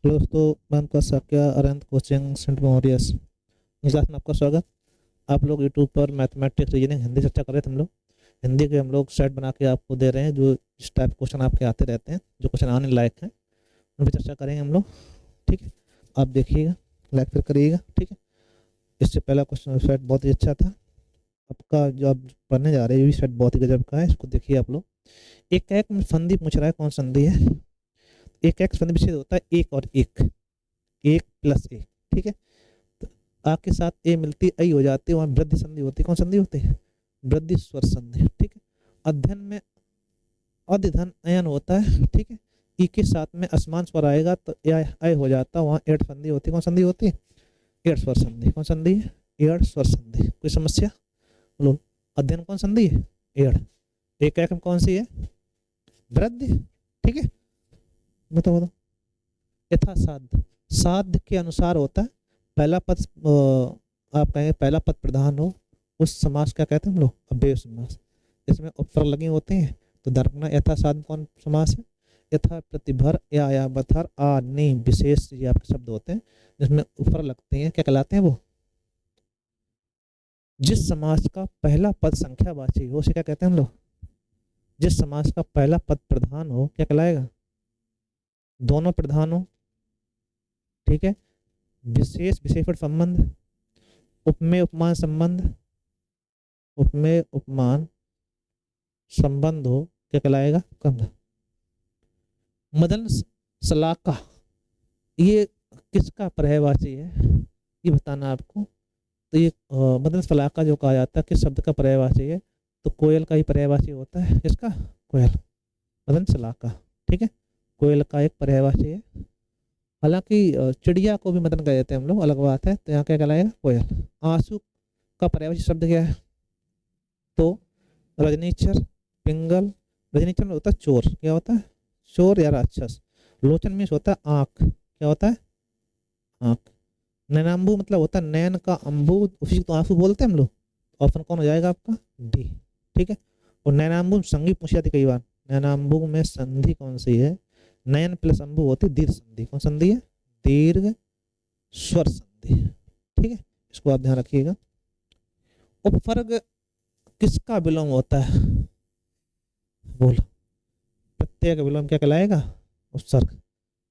Hello दोस्तों, मैं आपका Sakya Arvind coaching centre memories इस क्लास में आपका स्वागत। आप लोग यूट्यूब पर मैथमेटिक्स रीजनिंग हिंदी चर्चा कर रहे थे। हम लोग हिंदी के सेट बना के आपको दे रहे हैं, जो इस टाइप क्वेश्चन आपके आते रहते हैं, जो क्वेश्चन आने लायक हैं उन पर चर्चा करेंगे हम लोग। ठीक है, आप देखिएगा, लाइक फिर करिएगा। ठीक है, इससे पहला क्वेश्चन सेट बहुत ही अच्छा था आपका, जो आप पढ़ने जा रहे हैं ये भी सेट बहुत ही गजब का है। इसको देखिए आप लोग। एक एक में संधि पूछ रहा है, कौन संधि है? एक एक संधि विच्छेद होता है एक और एक, एक प्लस एक। ठीक है, तो आ के साथ ए मिलती ऐ हो जाती है, वहाँ वृद्धि संधि होती है। कौन संधि होती है? वृद्धि स्वर संधि। ठीक है, अध्ययन में अध धन अयन होता है। ठीक है, ई के साथ में असमान स्वर आएगा तो ऐ हो जाता है, वहाँ एड संधि होती है। कौन संधि होती है? एड स्वर संधि। कौन संधि है? एड स्वर संधि। कोई समस्या? बोलो। अध्ययन कौन संधि है? एड। एक एक में कौन सी है? वृद्धि। ठीक है, बताओ बताओ। यथा साध्य, साध्य के अनुसार होता है। पहला पद आप कहेंगे पहला पद प्रधान हो, उस समास क्या कहते हैं हम लोग? अव्यय समास। इसमें उपसर्ग लगे होते हैं तो दर्पणा यथा साध्य कौन समास है? यथा प्रतिभर या बथर आ ने विशेष, ये आपके शब्द होते हैं जिसमें उपसर्ग लगते हैं, क्या कहलाते हैं वो? जिस समास का पहला पद संख्यावाची हो उसे क्या कहते हैं हम लोग? जिस समास का पहला पद प्रधान हो क्या कहलाएगा? दोनों प्रधान हो। ठीक है, विशेष विशेषण संबंध, उपमेय उपमान संबंध, उपमेय उपमान संबंध हो क्या कहलाएगा? कंध। मदन सलाका, ये किसका पर्यायवाची है ये बताना आपको। तो ये मदन सलाका जो कहा जाता है किस शब्द का पर्यायवाची है? तो कोयल का ही पर्यायवाची होता है। किसका? कोयल। मदन सलाका। ठीक है, कोयल का एक पर्यायवाची है। हालांकि चिड़िया को भी मदन कह देते हैं हम लोग, अलग बात है। तो यहाँ क्या कहलाएगा? कोयल। आंसू का पर्यायवाची शब्द क्या है? तो रजनीचर, पिंगल। रजनीचर में होता है चोर, क्या होता है? चोर या राक्षस। लोचन में होता है आंख, क्या होता है? आंख। नैनाम्बू मतलब होता है नैन का अंबू, उसी तो आंसू बोलते हैं हम लोग। ऑप्शन कौन हो जाएगा आपका? डी। ठीक है, और नैनाम्बू संधि पूछी जाती कई बार। नैनाम्बू में संधि कौन सी है? नयन प्लस अंबू होती है दीर्घ संधि। कौन संधि है? दीर्घ स्वर संधि। ठीक है, इसको आप ध्यान रखिएगा। उपसर्ग किसका विलोम होता है? बोलो। प्रत्यय का विलोम क्या कहलाएगा? उपसर्ग।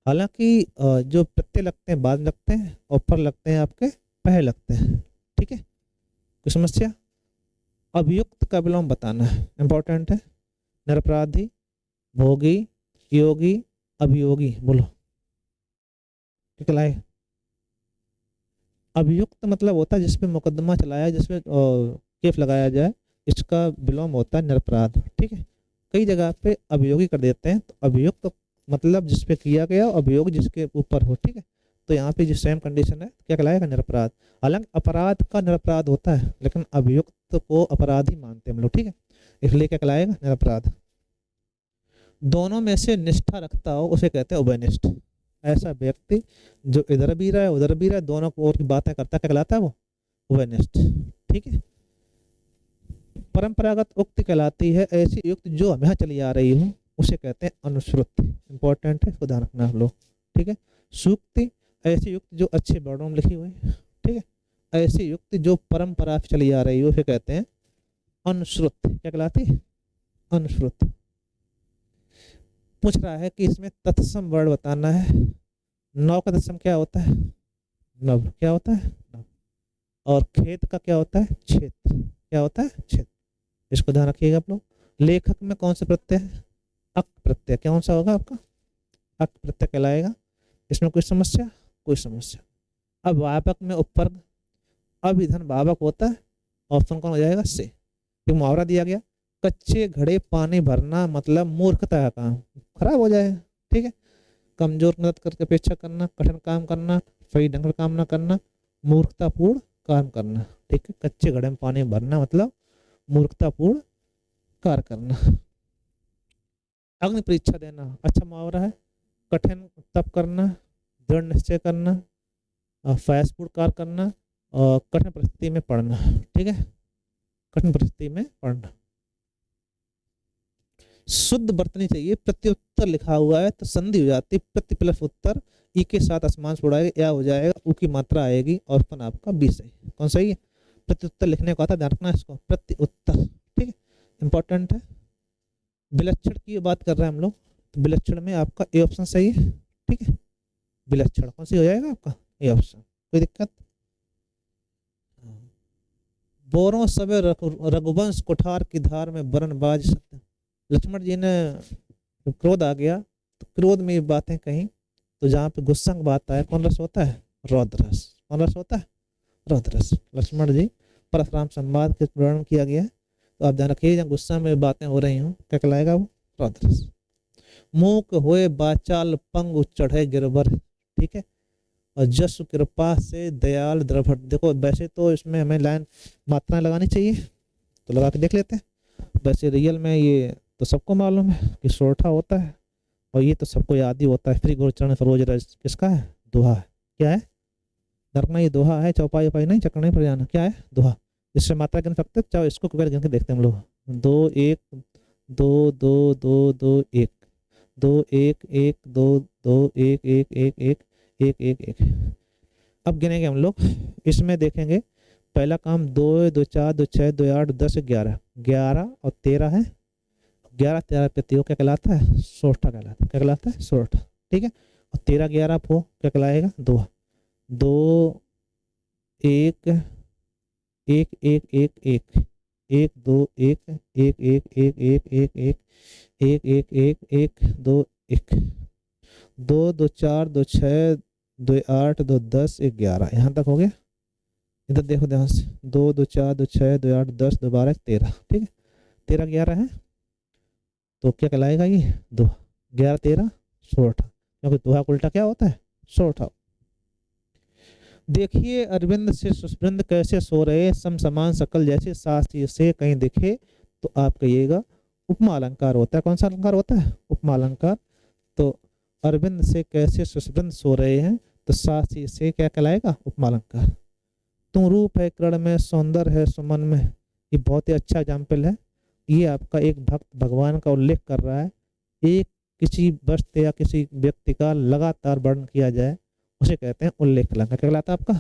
हालांकि जो प्रत्यय लगते हैं बाद में लगते हैं और पर लगते हैं आपके पहले लगते हैं। ठीक है, कोई समस्या? अभियुक्त का विलोम बताना है, इंपॉर्टेंट है। निरपराधी, भोगी, योगी, अभियोगी। बोलो क्या कहलाए? अभियुक्त मतलब होता है जिसपे मुकदमा चलाया, जिसपे केस लगाया जाए, इसका विलोम होता है निरपराध। ठीक है, कई जगह पे अभियोगी कर देते हैं, तो अभियुक्त मतलब जिसपे किया गया, अभियोग जिसके ऊपर हो। ठीक है, तो यहाँ पे जो सेम कंडीशन है, क्या कहलाएगा? निरपराध। हालांकि अपराध का निरपराध होता है, लेकिन अभियुक्त को अपराधी मानते हैं हम लोग। ठीक है, इसलिए क्या कहलाएगा? निरपराध। दोनों में से निष्ठा रखता हो उसे कहते हैं उभयनिष्ठ। ऐसा व्यक्ति जो इधर भी रहा है उधर भी रहा है, दोनों को और की बातें करता, क्या कहलाता है वो? उभयनिष्ठ। ठीक है, परंपरागत उक्ति कहलाती है ऐसी युक्ति जो हमें चली आ रही हो उसे कहते हैं अनुश्रुति। इंपॉर्टेंट है, इसको ध्यान रखना आप लोग। ठीक है, सूक्ति ऐसी युक्ति जो अच्छे वर्णों में लिखी हुई। ठीक है, ऐसी युक्ति जो परंपरा से चली आ रही हो उसे कहते हैं अनुश्रुत। क्या कहलाती है? अनुश्रुत। पूछ रहा है कि इसमें तत्सम वर्ड बताना है। नौ का तत्सम क्या होता है? नव। क्या होता है? नव। और खेत का क्या होता है? क्षेत्र। क्या होता है? क्षेत्र। इसको ध्यान रखिएगा आप लोग। लेखक में कौन सा प्रत्यय है? अक प्रत्यय। कौन सा होगा आपका? अक प्रत्यय कहलाएगा। इसमें कोई समस्या? कोई समस्या। अब वापक में उपवर्ग अभिधन भावक होता है। ऑप्शन कौन हो जाएगा? से। एक मुहावरा दिया गया, कच्चे घड़े पानी भरना मतलब मूर्खता का काम, खराब हो जाए। ठीक है, कमजोर मदद करके अपेक्षा करना, कठिन काम करना, सही ढंग से काम ना करना, मूर्खतापूर्ण काम करना। ठीक है, कच्चे घड़े में पानी भरना मतलब मूर्खतापूर्ण कार्य करना। अग्नि परीक्षा देना अच्छा मुहावरा है। कठिन तप करना, दृढ़ निश्चय करना, फयासपूर्ण कार्य करना, और कठिन परिस्थिति में पढ़ना। ठीक है, कठिन परिस्थिति में पढ़ना। शुद्ध बरतनी चाहिए। प्रत्युत्तर लिखा हुआ है तो संधि हो जाती प्रति प्लस उत्तर, ई के साथ आसमान से उड़ाएगा, या हो जाएगा ऊ की मात्रा आएगी और उत्तर आपका बी सही। कौन सही है? प्रत्युत्तर लिखने को आता है, ध्यान रखना इसको, प्रत्युत्तर। ठीक है, इंपॉर्टेंट है। विलक्षण की बात कर रहे हैं हम लोग, तो विलक्षण में आपका ए ऑप्शन सही है। ठीक है, विलक्षण कौन सी हो जाएगा आपका? A option. कोई दिक्कत? बोरों सबे रघुवंश कुठार की धार में बरन बाज सत्य। लक्ष्मण जी ने जब क्रोध आ गया तो क्रोध में ये बातें कहीं, तो जहाँ पे गुस्सा की बात आए, कौन रस होता है? रौद्र रस। कौन रस होता है? रौद्र रस। लक्ष्मण जी परशुराम संवाद के वर्णन किया गया है, तो आप ध्यान रखिए, जहाँ गुस्सा में बातें हो रही हूँ, क्या कहलाएगा वो? रौद्र रस। मूक होए बाचाल पंग चढ़े गिरवर। ठीक है, और जस कृपा से दयाल द्रभट। देखो वैसे तो इसमें हमें लाइन मात्राएं लगानी चाहिए, तो लगा के देख लेते हैं। वैसे रियल में ये तो सबको मालूम है कि सोरठा होता है, और ये तो सबको याद ही होता है, फ्री गुरचरण फरोज रज किसका है? दोहा है। क्या है? धरना, ये दोहा है, चौपाई उपाई नहीं, चकने पर जाना। क्या है? दोहा। इससे मात्रा गिन सकते, चाहो इसको गिन के देखते हैं हम लोग। 2 1 2 2 2 2 1 2 1 1 2 2 1 1 1 1 1 1 1। अब गिनेंगे हम लोग, इसमें देखेंगे पहला काम 2 2 4 2 6 2 8 10 11, 11 और 13 है। 11 13 पे क्या कहलाता है? सोरठा कहलाता है। क्या कहलाता है? सोरठा। ठीक है, और 13 11 को क्या कहलाएगा? दोहा। 2 1 1 1 1 1 1 2 1 1 1 1 1 1 1 1 1 1 1 2 1 2 2 4 2 6 2 8 2 10 1 11। यहाँ तक हो गया। इधर देखो ध्यान से, 2 2 4 2 6 2 8 10 2 12 13। ठीक है, 13 11 है, तो क्या कहलाएगा ये? दोहा। 11 13 सोरठा, क्योंकि दोहा का उल्टा क्या होता है? सोरठा। देखिए अरविंद से सुस्वृंद कैसे सो रहे, सम समान सकल जैसे शास्त्र से कहीं दिखे, तो आप कहिएगा उपमा अलंकार होता है। कौन सा अलंकार होता है? उपमा अलंकार। तो अरविंद से कैसे सुस्वृंद सो रहे हैं, तो शास्त्र से क्या कहलाएगा? उपमा अलंकार। तुम रूप है कर्ण में, सौंदर्य है सुमन में। ये बहुत ही अच्छा एग्जाम्पल है। ये आपका एक भक्त भगवान का उल्लेख कर रहा है। एक किसी वस्तु या किसी व्यक्ति का लगातार वर्णन किया जाए, उसे कहते हैं उल्लेख अलंकार। क्या कहलाता है आपका?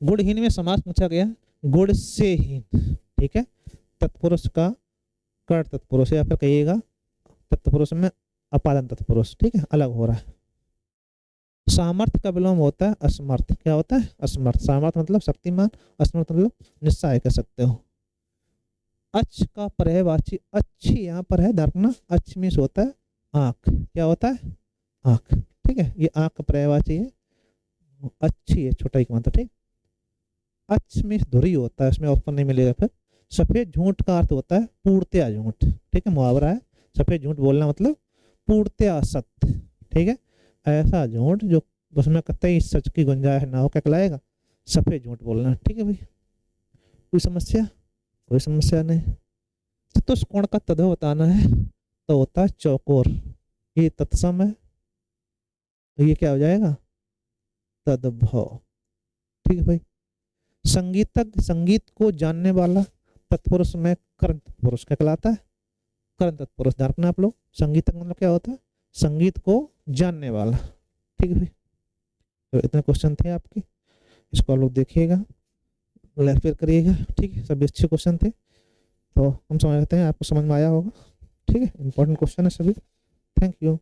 गुणहीन में समास पूछा गया, गुण से हीन। ठीक है, तत्पुरुष का कर तत्पुरुष, या फिर कहिएगा तत्पुरुष में अपादन तत्पुरुष। ठीक है, अलग हो रहा है। सामर्थ्य का विलोम होता है असमर्थ। क्या होता है? असमर्थ। सामर्थ्य मतलब शक्तिमान, असमर्थ मतलब निस्सहाय कह सकते हो। अच्छ का पर्यायवाची अच्छी यहाँ पर है, धरना। अच्छ मीन्स होता है आंख। क्या होता है? आंख। ठीक है, ये आंख का पर्यायवाची है, अच्छी है, छोटा ही मतलब। ठीक, अच्छ मीन्स धुरी होता है, इसमें ऑप्शन नहीं मिलेगा। फिर सफेद झूठ का अर्थ होता है पूर्णतया झूठ। ठीक है, मुहावरा है, सफेद झूठ बोलना मतलब पूर्णतया सत्य। ठीक है, ऐसा झूठ जो उसमें कतई सच की गुंजाइश ना हो, क्या कहलाएगा? सफेद झूठ बोलना। ठीक है भाई, कोई समस्या? कोई समस्या नहीं। चतुष्कोण का तत्व बताना है, तो होता है चौकोर। ये तत्सम है, तो ये क्या हो जाएगा? तद्भव। ठीक है भाई। संगीतज्ञ, संगीत को जानने वाला, तत्पुरुष में कर्ण तत्पुरुष क्या कहलाता है? कर्ण तत्पुरुष। ध्यान रखना आप लोग, संगीतज्ञ मतलब क्या होता है? संगीत को जानने वाला। ठीक है भाई, तो इतने क्वेश्चन थे आपके, इसको आप लोग देखिएगा, रेफर करिएगा। ठीक है, सभी अच्छे क्वेश्चन थे, तो हम समझते हैं आपको समझ में आया होगा। ठीक है, इंपॉर्टेंट क्वेश्चन है सभी। Thank you.